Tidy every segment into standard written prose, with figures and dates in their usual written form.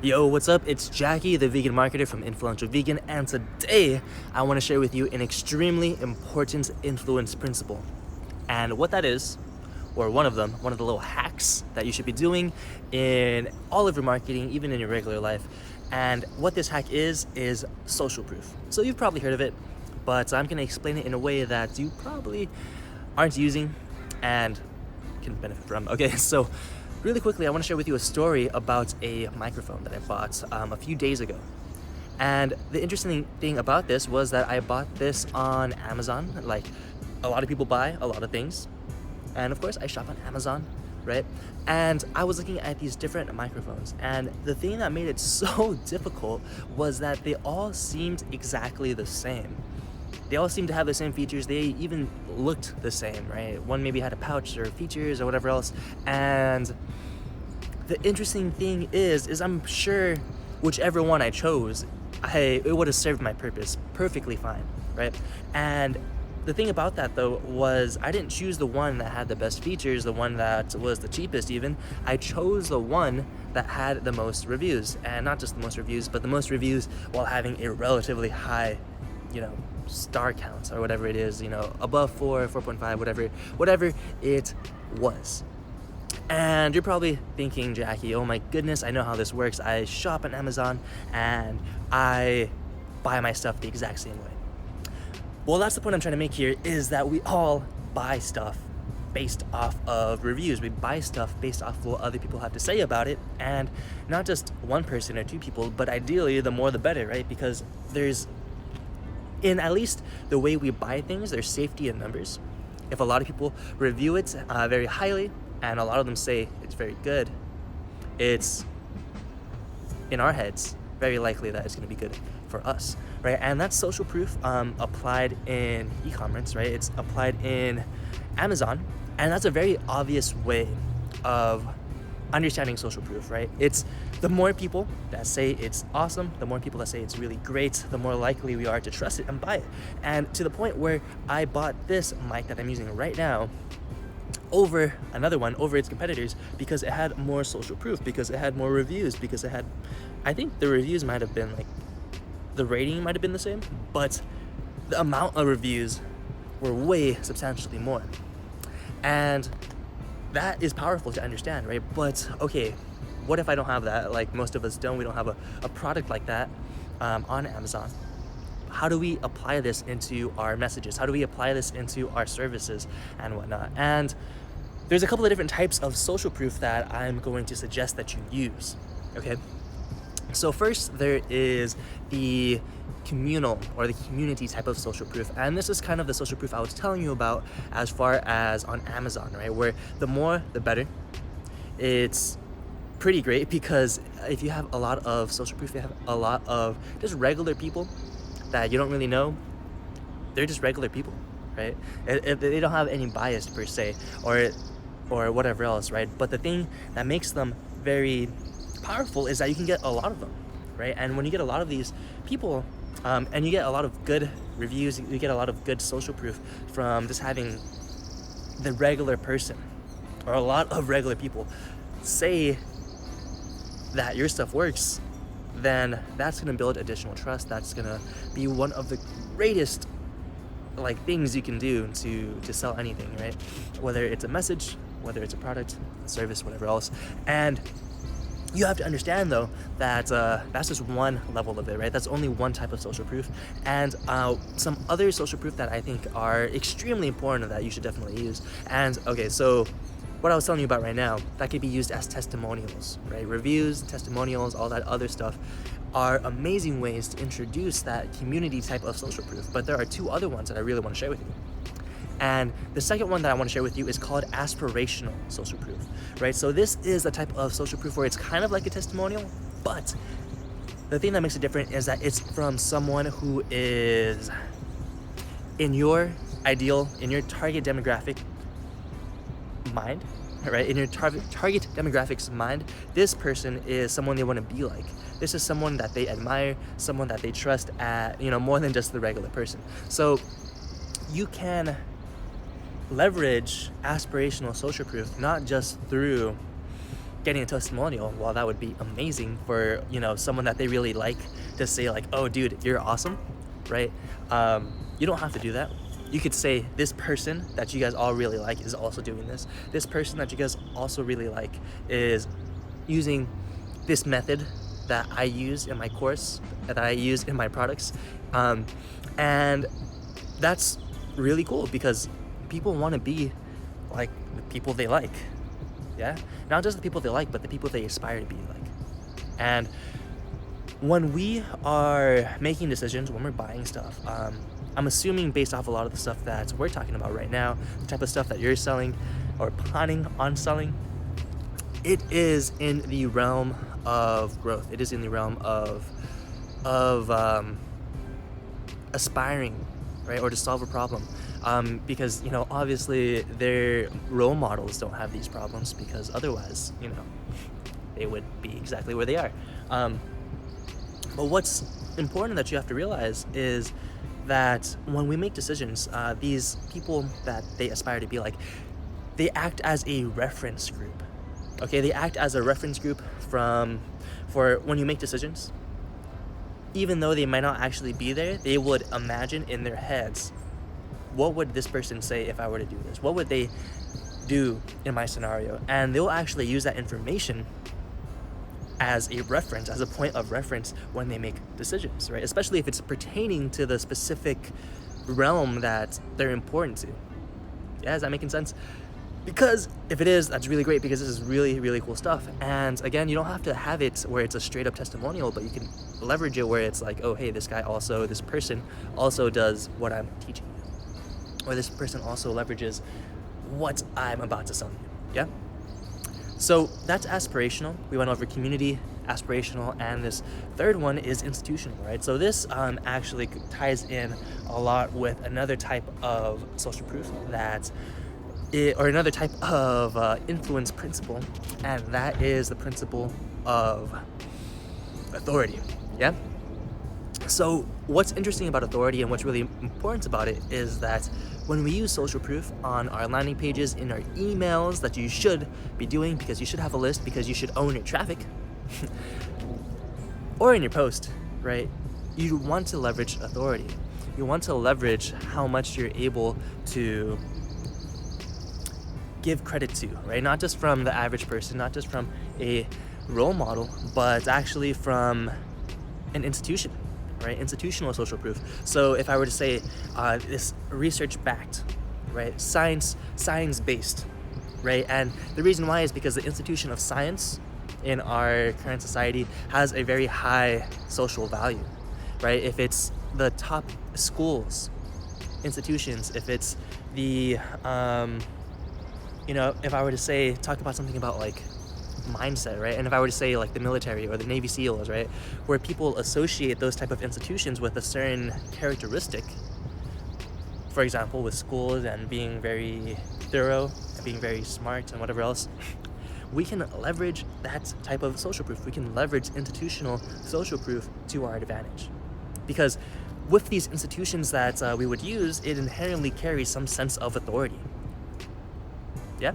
Yo, what's up? It's Jackie, the vegan marketer from Influential Vegan, and today I want to share with you an extremely important influence principle. And what that is, or one of the little hacks that you should be doing in all of your marketing, even in your regular life. And what this hack is social proof. So you've probably heard of it, but I'm going to explain it in a way that you probably aren't using and can benefit from. Okay, so really quickly, I want to share with you a story about a microphone that I bought a few days ago. And the interesting thing about this was that I bought this on Amazon. Like a lot of people buy a lot of things. And of course, I shop on Amazon, right? And I was looking at these different microphones. And the thing that made it so difficult was that they all seemed exactly the same. They all seemed to have the same features. They even looked the same, right? One maybe had a pouch or features or whatever else. And the interesting thing is I'm sure whichever one I chose, it would have served my purpose perfectly fine, right? And the thing about that though was I didn't choose the one that had the best features, the one that was the cheapest even. I chose the one that had the most reviews, and not just the most reviews, but the most reviews while having a relatively high, star counts or whatever it is, above 4, 4.5, whatever it was. And you're probably thinking, Jackie, oh my goodness, I know how this works. I shop on Amazon and I buy my stuff the exact same way. Well, that's the point I'm trying to make here, is that we all buy stuff based off of reviews. We buy stuff based off of what other people have to say about it, and not just one person or two people, but ideally the more the better, right? Because in at least the way we buy things, there's safety in numbers. If a lot of people review it very highly, and a lot of them say it's very good, it's, in our heads, very likely that it's going to be good for us, right? And that's social proof applied in e-commerce, right? It's applied in Amazon, and that's a very obvious way of understanding social proof, right? It's the more people that say it's awesome, the more people that say it's really great, the more likely we are to trust it and buy it. And to the point where I bought this mic that I'm using right now over another one, over its competitors, because it had more social proof, because it had more reviews, because I think the reviews might have been the rating might have been the same, but the amount of reviews were way substantially more. And that is powerful to understand, right? But okay, what if I don't have that? Like most of us don't. We don't have a product like that on Amazon. How do we apply this into our messages? How do we apply this into our services and whatnot? And there's a couple of different types of social proof that I'm going to suggest that you use, okay? So first, there is the communal or the community type of social proof. And this is kind of the social proof I was telling you about as far as on Amazon, right? Where the more, the better. It's pretty great because if you have a lot of social proof, you have a lot of just regular people that you don't really know. They're just regular people, right? If they don't have any bias per se or whatever else, right? But the thing that makes them very powerful is that you can get a lot of them, right? And when you get a lot of these people and you get a lot of good reviews, you get a lot of good social proof from just having the regular person or a lot of regular people say that your stuff works, then that's going to build additional trust. That's going to be one of the greatest things you can do to sell anything, right? Whether it's a message, whether it's a product, a service, whatever else. And you have to understand though that that's just one level of it, right? That's only one type of social proof. And some other social proof that I think are extremely important that you should definitely use. And okay, so what I was telling you about right now, that could be used as testimonials, right? Reviews, testimonials, all that other stuff are amazing ways to introduce that community type of social proof. But there are two other ones that I really want to share with you. And the second one that I want to share with you is called aspirational social proof, right? So this is a type of social proof where it's kind of like a testimonial, but the thing that makes it different is that it's from someone who is in your target demographic mind, right? In your target demographic's mind, this person is someone they want to be like. This is someone that they admire, someone that they trust more than just the regular person. So you can leverage aspirational social proof not just through getting a testimonial, while that would be amazing for, someone that they really like to say like, oh dude, you're awesome, right? You don't have to do that. You could say, this person that you guys all really like is also doing this. This person that you guys also really like is using this method that I use in my course, that I use in my products. And that's really cool because people want to be like the people they like. Yeah? Not just the people they like, but the people they aspire to be like. And when we are making decisions, when we're buying stuff, I'm assuming based off a lot of the stuff that we're talking about right now, the type of stuff that you're selling or planning on selling, it is in the realm of growth. It is in the realm of aspiring, right, or to solve a problem. Because obviously their role models don't have these problems, because otherwise they would be exactly where they are. But what's important that you have to realize is that when we make decisions, these people that they aspire to be like, they act as a reference group. Okay, they act as a reference group for when you make decisions. Even though they might not actually be there, they would imagine in their heads, what would this person say if I were to do this? What would they do in my scenario? And they'll actually use that information as a reference, as a point of reference when they make decisions, right? Especially if it's pertaining to the specific realm that they're important to. Yeah, is that making sense? Because if it is, that's really great, because this is really, really cool stuff. And again, you don't have to have it where it's a straight up testimonial, but you can leverage it where it's like, oh, hey, this person also does what I'm teaching you. Or this person also leverages what I'm about to sell you. Yeah? So that's aspirational. We went over community, aspirational, and this third one is institutional, right? So this actually ties in a lot with another type of social proof or another type of influence principle, and that is the principle of authority. Yeah? So what's interesting about authority and what's really important about it is that when we use social proof on our landing pages, in our emails that you should be doing, because you should have a list, because you should own your traffic, or in your post, right? You want to leverage authority. You want to leverage how much you're able to give credit to, right? Not just from the average person, not just from a role model, but actually from an institution, right? Institutional social proof. So if I were to say this research-backed, right? Science-based, right? And the reason why is because the institution of science in our current society has a very high social value, right? If it's the top schools, institutions, if it's the if I were to talk about something about like mindset, right? And if I were to say like the military or the Navy SEALs, right? Where people associate those type of institutions with a certain characteristic, for example, with schools and being very thorough and being very smart and whatever else, we can leverage that type of social proof. We can leverage institutional social proof to our advantage. Because with these institutions that we would use, it inherently carries some sense of authority. Yeah?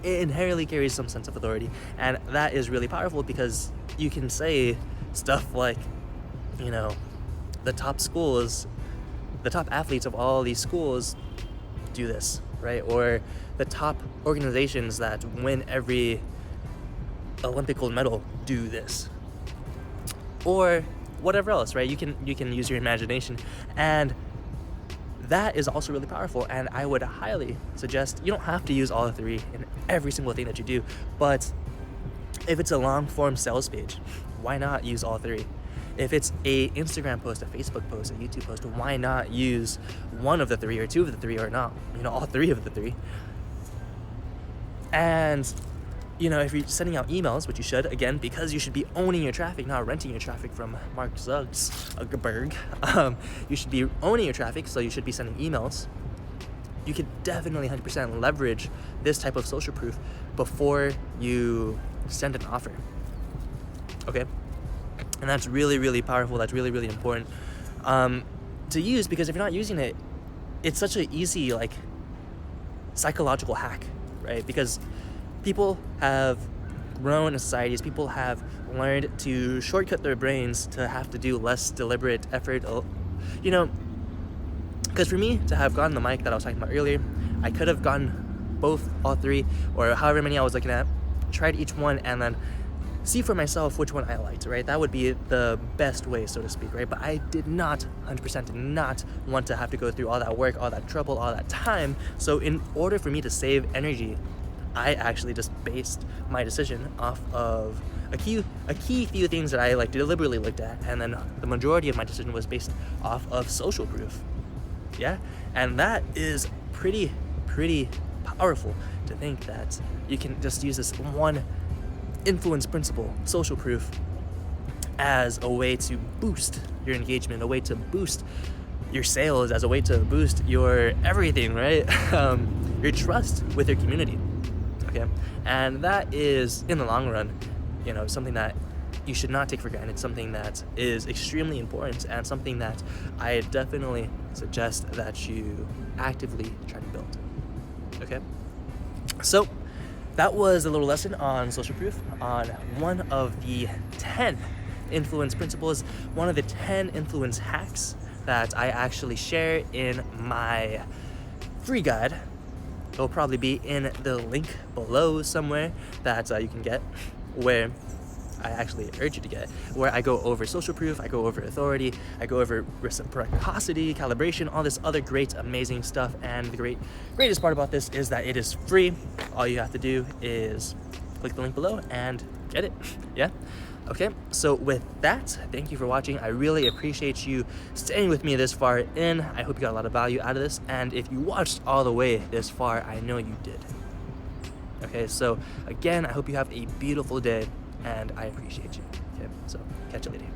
It inherently carries some sense of authority, and that is really powerful because you can say stuff like, the top schools, the top athletes of all these schools do this, right? Or the top organizations that win every Olympic gold medal do this, or whatever else, right? You can use your imagination, and that is also really powerful. And I would highly suggest, you don't have to use all three in every single thing that you do, but if it's a long form sales page, why not use all three? If it's a Instagram post, a Facebook post, a YouTube post, why not use one of the three or two of the three, or not, all three of the three? And if you're sending out emails, which you should, again, because you should be owning your traffic, not renting your traffic from Mark Zuckerberg. You should be owning your traffic, so you should be sending emails. You could definitely 100% leverage this type of social proof before you send an offer. Okay? And that's really, really powerful. That's really, really important to use, because if you're not using it, it's such an easy, psychological hack, right? Because people have grown in society as people have learned to shortcut their brains to have to do less deliberate effort. You know, because for me to have gotten the mic that I was talking about earlier, I could have gotten all three, or however many I was looking at, tried each one, and then see for myself which one I liked, right? That would be the best way, so to speak, right? But I did not, 100% did not want to have to go through all that work, all that trouble, all that time. So in order for me to save energy, I actually just based my decision off of a key few things that I like deliberately looked at, and then the majority of my decision was based off of social proof. Yeah, and that is pretty powerful to think that you can just use this one influence principle, social proof, as a way to boost your engagement, a way to boost your sales, as a way to boost your everything, right? Your trust with your community. Okay, and that is, in the long run, you know, something that you should not take for granted, something that is extremely important, and something that I definitely suggest that you actively try to build. Okay, so that was a little lesson on social proof, on one of the 10 influence principles, one of the 10 influence hacks that I actually share in my free guide. It'll probably be in the link below somewhere that you can get, where I actually urge you to get, where I go over social proof, I go over authority, I go over reciprocity, calibration, all this other great, amazing stuff. And the greatest part about this is that it is free. All you have to do is click the link below and get it. Yeah? Okay, so with that, thank you for watching. I really appreciate you staying with me this far in. I hope you got a lot of value out of this. And if you watched all the way this far, I know you did. Okay, so again, I hope you have a beautiful day, and I appreciate you. Okay, so catch you later.